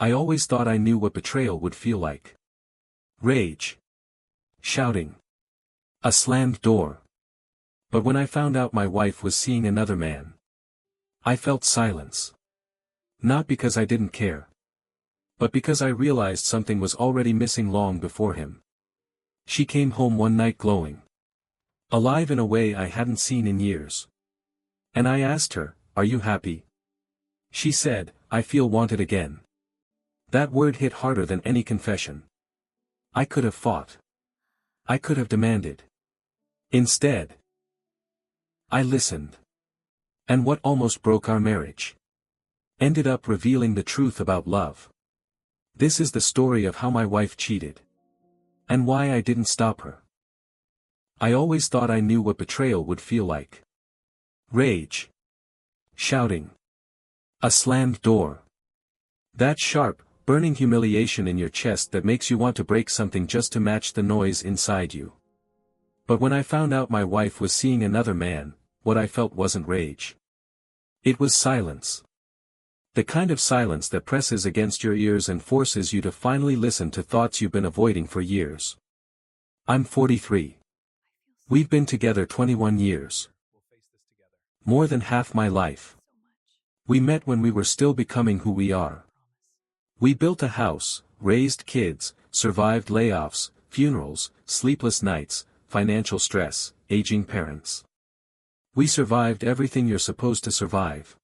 I always thought I knew what betrayal would feel like. Rage. Shouting. A slammed door. But when I found out my wife was seeing another man, I felt silence. Not because I didn't care, but because I realized something was already missing long before him. She came home one night glowing. Alive in a way I hadn't seen in years. And I asked her, "Are you happy?" She said, "I feel wanted again." That word hit harder than any confession. I could have fought. I could have demanded. Instead, I listened. And what almost broke our marriage ended up revealing the truth about love. This is the story of how my wife cheated. And why I didn't stop her. I always thought I knew what betrayal would feel like. Rage. Shouting. A slammed door. That sharp, burning humiliation in your chest that makes you want to break something just to match the noise inside you. But when I found out my wife was seeing another man, what I felt wasn't rage. It was silence. The kind of silence that presses against your ears and forces you to finally listen to thoughts you've been avoiding for years. I'm 43. We've been together 21 years. More than half my life. We met when we were still becoming who we are. We built a house, raised kids, survived layoffs, funerals, sleepless nights, financial stress, aging parents. We survived everything you're supposed to survive.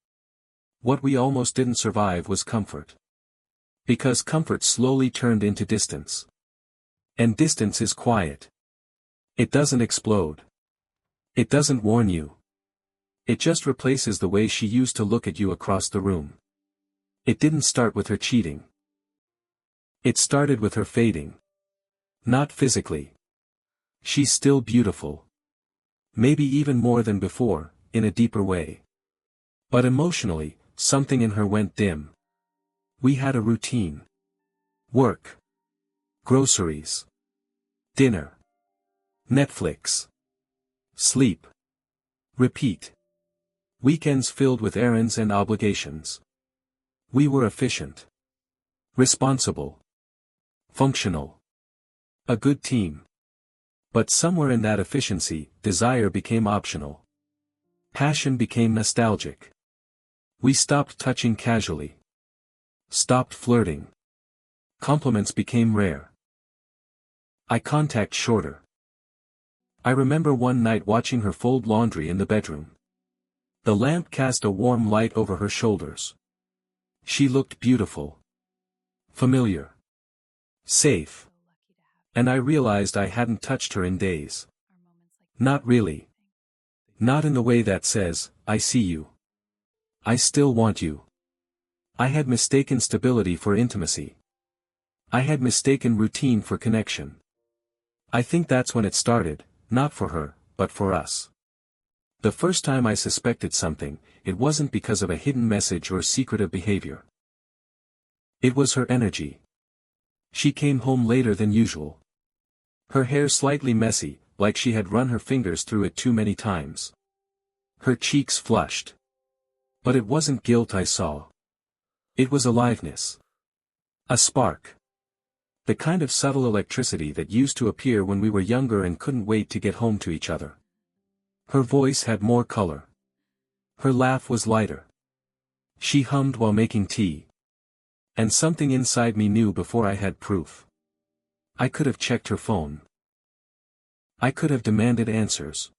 What we almost didn't survive was comfort. Because comfort slowly turned into distance. And distance is quiet. It doesn't explode. It doesn't warn you. It just replaces the way she used to look at you across the room. It didn't start with her cheating. It started with her fading. Not physically. She's still beautiful. Maybe even more than before, in a deeper way. But emotionally, something in her went dim. We had a routine. Work. Groceries. Dinner. Netflix. Sleep. Repeat. Weekends filled with errands and obligations. We were efficient. Responsible. Functional. A good team. But somewhere in that efficiency, desire became optional. Passion became nostalgic. We stopped touching casually. Stopped flirting. Compliments became rare. Eye contact shorter. I remember one night watching her fold laundry in the bedroom. The lamp cast a warm light over her shoulders. She looked beautiful. Familiar. Safe. And I realized I hadn't touched her in days. Not really. Not in the way that says, "I see you. I still want you." I had mistaken stability for intimacy. I had mistaken routine for connection. I think that's when it started, not for her, but for us. The first time I suspected something, it wasn't because of a hidden message or secretive behavior. It was her energy. She came home later than usual. Her hair slightly messy, like she had run her fingers through it too many times. Her cheeks flushed. But it wasn't guilt I saw. It was aliveness. A spark. The kind of subtle electricity that used to appear when we were younger and couldn't wait to get home to each other. Her voice had more color. Her laugh was lighter. She hummed while making tea. And something inside me knew before I had proof. I could have checked her phone. I could have demanded answers.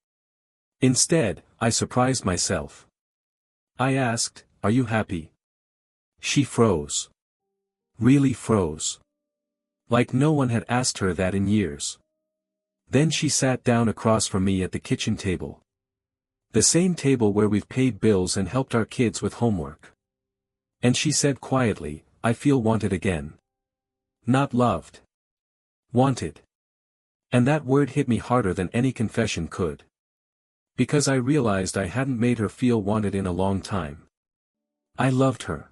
Instead, I surprised myself. I asked, "Are you happy?" She froze. Really froze. Like no one had asked her that in years. Then she sat down across from me at the kitchen table. The same table where we've paid bills and helped our kids with homework. And she said quietly, "I feel wanted again." Not loved. Wanted. And that word hit me harder than any confession could. Because I realized I hadn't made her feel wanted in a long time. I loved her.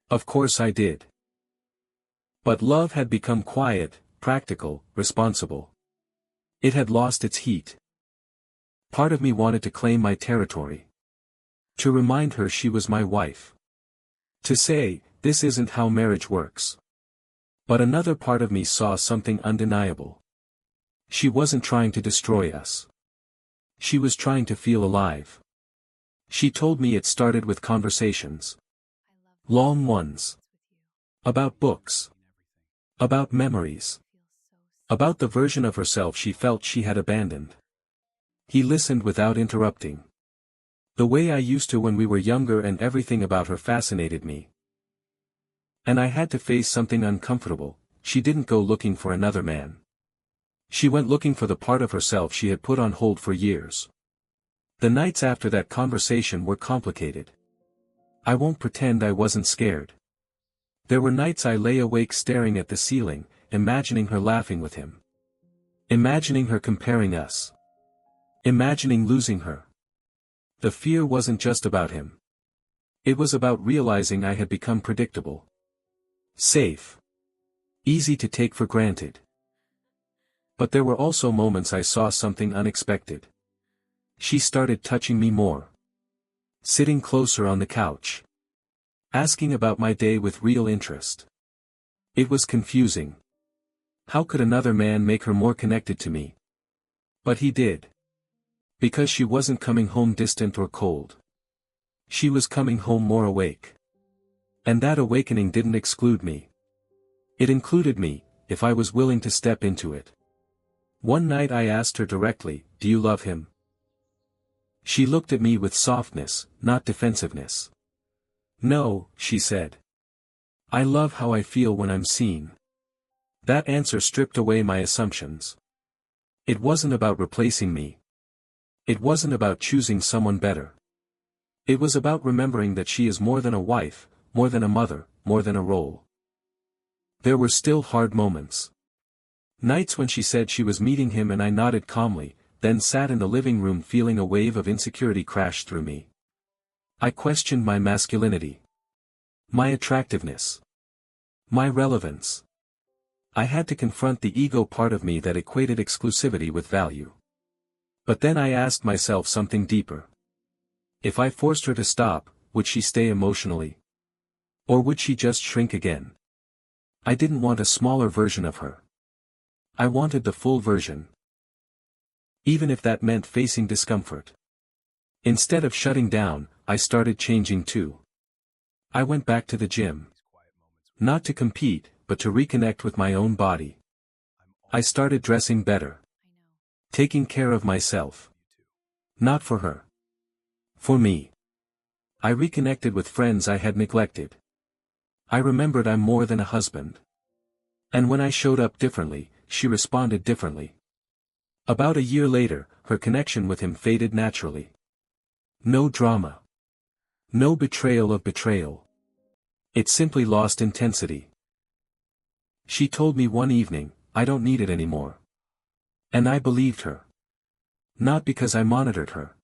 Of course I did. But love had become quiet, practical, responsible. It had lost its heat. Part of me wanted to claim my territory. To remind her she was my wife. To say, this isn't how marriage works. But another part of me saw something undeniable. She wasn't trying to destroy us. She was trying to feel alive. She told me it started with conversations. Long ones. About books. About memories. About the version of herself she felt she had abandoned. He listened without interrupting. The way I used to when we were younger, and everything about her fascinated me. And I had to face something uncomfortable. She didn't go looking for another man. She went looking for the part of herself she had put on hold for years. The nights after that conversation were complicated. I won't pretend I wasn't scared. There were nights I lay awake staring at the ceiling, imagining her laughing with him. Imagining her comparing us. Imagining losing her. The fear wasn't just about him. It was about realizing I had become predictable. Safe. Easy to take for granted. But there were also moments I saw something unexpected. She started touching me more. Sitting closer on the couch. Asking about my day with real interest. It was confusing. How could another man make her more connected to me? But he did. Because she wasn't coming home distant or cold. She was coming home more awake. And that awakening didn't exclude me. It included me, if I was willing to step into it. One night I asked her directly, "Do you love him?" She looked at me with softness, not defensiveness. "No," she said. "I love how I feel when I'm seen." That answer stripped away my assumptions. It wasn't about replacing me. It wasn't about choosing someone better. It was about remembering that she is more than a wife, more than a mother, more than a role. There were still hard moments. Nights when she said she was meeting him and I nodded calmly, then sat in the living room feeling a wave of insecurity crash through me. I questioned my masculinity. My attractiveness. My relevance. I had to confront the ego part of me that equated exclusivity with value. But then I asked myself something deeper. If I forced her to stop, would she stay emotionally? Or would she just shrink again? I didn't want a smaller version of her. I wanted the full version. Even if that meant facing discomfort. Instead of shutting down, I started changing too. I went back to the gym. Not to compete, but to reconnect with my own body. I started dressing better. Taking care of myself. Not for her. For me. I reconnected with friends I had neglected. I remembered I'm more than a husband. And when I showed up differently, she responded differently. About a year later, her connection with him faded naturally. No drama. No betrayal of betrayal. It simply lost intensity. She told me one evening, "I don't need it anymore." And I believed her. Not because I monitored her.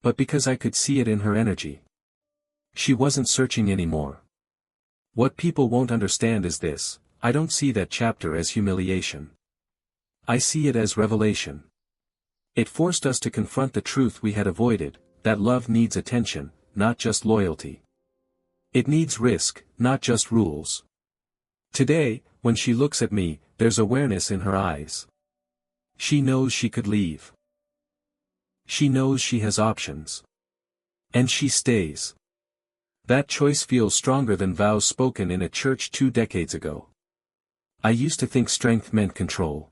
But because I could see it in her energy. She wasn't searching anymore. What people won't understand is this: I don't see that chapter as humiliation. I see it as revelation. It forced us to confront the truth we had avoided, that love needs attention, not just loyalty. It needs risk, not just rules. Today, when she looks at me, there's awareness in her eyes. She knows she could leave. She knows she has options. And she stays. That choice feels stronger than vows spoken in a church 2 decades ago. I used to think strength meant control.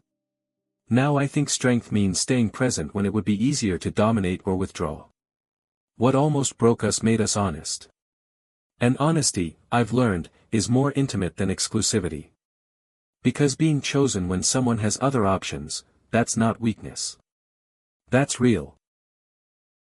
Now I think strength means staying present when it would be easier to dominate or withdraw. What almost broke us made us honest. And honesty, I've learned, is more intimate than exclusivity. Because being chosen when someone has other options, that's not weakness. That's real.